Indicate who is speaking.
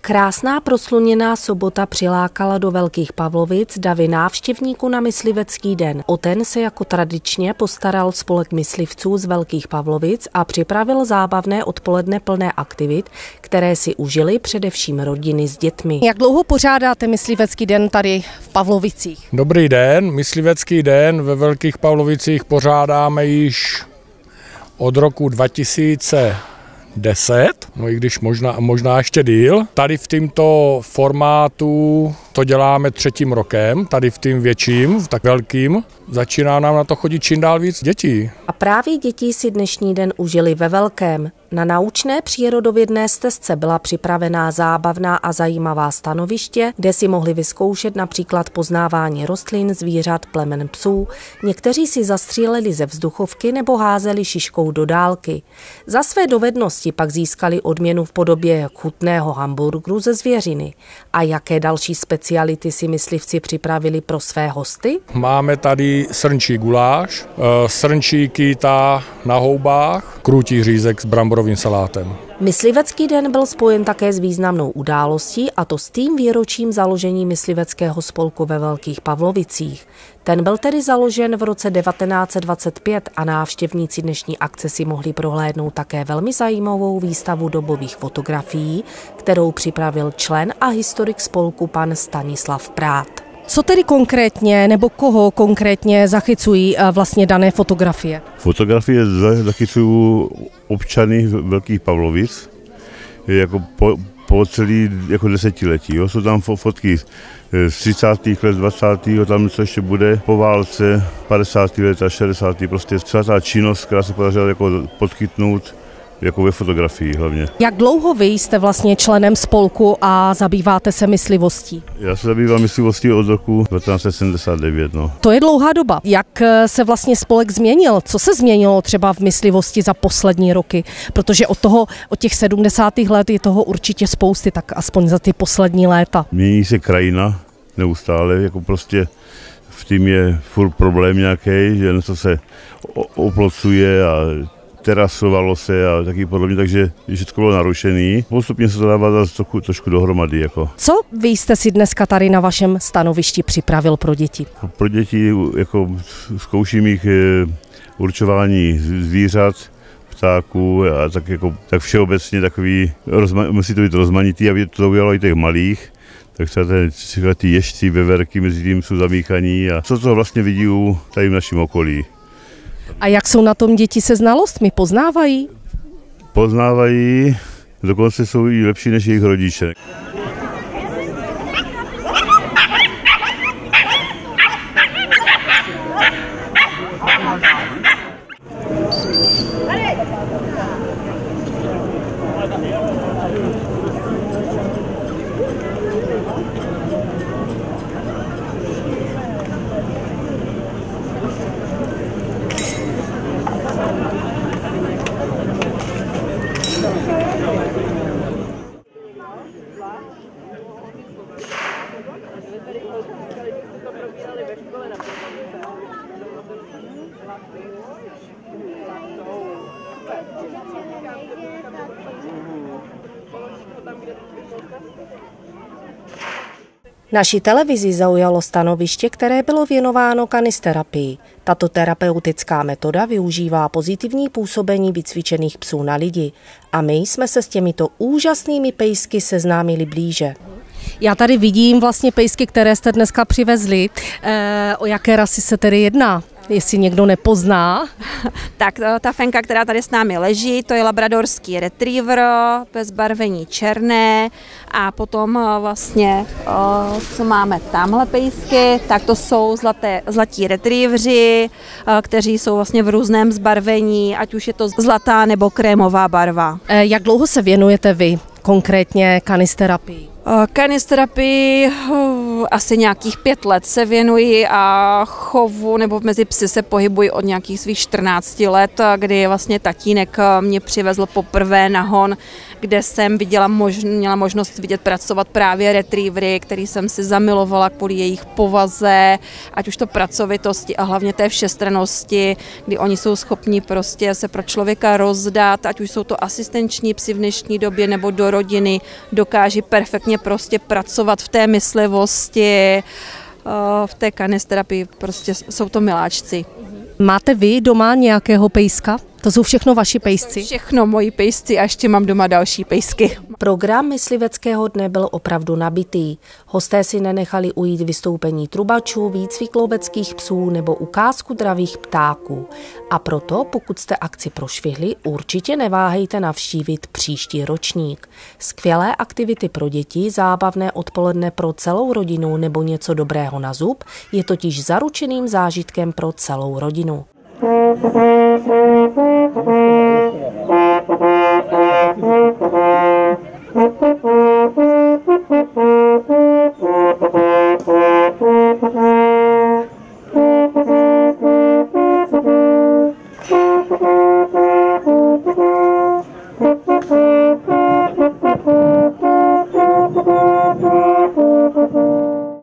Speaker 1: Krásná prosluněná sobota přilákala do Velkých Pavlovic davy návštěvníků na myslivecký den. O ten se jako tradičně postaral spolek myslivců z Velkých Pavlovic a připravil zábavné odpoledne plné aktivit, které si užili především rodiny s dětmi. Jak dlouho pořádáte myslivecký den tady v Pavlovicích?
Speaker 2: Dobrý den, myslivecký den ve Velkých Pavlovicích pořádáme již od roku 2010, no i když možná ještě díl. Tady v tomto formátu to děláme 3. rokem, tady v tím větším, tak velkým. Začíná nám na to chodit čím dál víc dětí.
Speaker 1: A právě děti si dnešní den užili ve velkém. Na naučné přírodovědné stezce byla připravená zábavná a zajímavá stanoviště, kde si mohli vyzkoušet například poznávání rostlin, zvířat, plemen psů. Někteří si zastříleli ze vzduchovky nebo házeli šiškou do dálky. Za své dovednosti pak získali odměnu v podobě chutného hamburgeru ze zvěřiny. A jaké další speciality si myslivci připravili pro své hosty?
Speaker 2: Máme tady srnčí guláš, srnčí kýta na houbách, krůtí řízek s bramborovým salátem.
Speaker 1: Myslivecký den byl spojen také s významnou událostí, a to s tím výročím založení mysliveckého spolku ve Velkých Pavlovicích. Ten byl tedy založen v roce 1925 a návštěvníci dnešní akce si mohli prohlédnout také velmi zajímavou výstavu dobových fotografií, kterou připravil člen a historik spolku pan Stanislav Prát. Co tedy konkrétně nebo koho konkrétně zachycují vlastně dané fotografie?
Speaker 3: Fotografie zachycují občany Velkých Pavlovic jako po celý jako desetiletí. Jo. Jsou tam fotky z 30. let, 20. tam co ještě bude po válce, 50. let a 60. prostě celá ta činnost, která se podařila jako podchytnout jako ve fotografii hlavně.
Speaker 1: Jak dlouho vy jste vlastně členem spolku a zabýváte se myslivostí?
Speaker 3: Já se zabývám myslivostí od roku 1979. No.
Speaker 1: To je dlouhá doba. Jak se vlastně spolek změnil? Co se změnilo třeba v myslivosti za poslední roky? Protože od těch 70. let je toho určitě spousty, tak aspoň za ty poslední léta.
Speaker 3: Mění se krajina neustále, jako prostě v tím je furt problém nějaký, že něco se oplocuje a terasovalo se a taky podobně, takže všechno bylo narušený. Postupně se to dává trošku dohromady. Jako.
Speaker 1: Co vy jste si dneska tady na vašem stanovišti připravil pro děti?
Speaker 3: Pro děti jako zkouším jich určování zvířat, ptáků a tak všeobecně takový, musí to být rozmanitý, aby to ujalo i těch malých. Tak třeba ty ježci, veverky mezi tím jsou zamíchaní a co to vlastně vidí tady v našem okolí.
Speaker 1: A jak jsou na tom děti se znalostmi? Poznávají?
Speaker 3: Poznávají, dokonce jsou i lepší než jejich rodiče.
Speaker 1: Naši televizi zaujalo stanoviště, které bylo věnováno kanisterapii. Tato terapeutická metoda využívá pozitivní působení vycvičených psů na lidi. A my jsme se s těmito úžasnými pejsky seznámili blíže. Já tady vidím vlastně pejsky, které jste dneska přivezli. O jaké rasy se tedy jedná? Jestli někdo nepozná.
Speaker 4: Tak ta fenka, která tady s námi leží, to je labradorský retriever, bez barvení černé, a potom vlastně, co máme tamhle pejsky, tak to jsou zlatí retrievři, kteří jsou vlastně v různém zbarvení, ať už je to zlatá nebo krémová barva.
Speaker 1: Jak dlouho se věnujete vy konkrétně kanisterapii?
Speaker 4: Kanisterapii asi nějakých 5 let se věnuji a chovu nebo mezi psy se pohybuji od nějakých svých 14 let, kdy vlastně tatínek mě přivezl poprvé na hon, kde jsem měla možnost vidět pracovat právě retrievery, který jsem si zamilovala kvůli jejich povaze, ať už to pracovitosti a hlavně té všestrannosti, kdy oni jsou schopni prostě se pro člověka rozdat, ať už jsou to asistenční psi v dnešní době nebo do rodiny, dokáží perfektně prostě pracovat v té myslivosti, v té kanisterapii, prostě jsou to miláčci.
Speaker 5: Máte vy doma nějakého pejska? To jsou všechno vaši pejsci?
Speaker 4: Všechno moji pejsci a ještě mám doma další pejsky.
Speaker 1: Program mysliveckého dne byl opravdu nabitý. Hosté si nenechali ujít vystoupení trubačů, výcvik loveckých psů nebo ukázku dravých ptáků. A proto, pokud jste akci prošvihli, určitě neváhejte navštívit příští ročník. Skvělé aktivity pro děti, zábavné odpoledne pro celou rodinu nebo něco dobrého na zub je totiž zaručeným zážitkem pro celou rodinu. Thank you.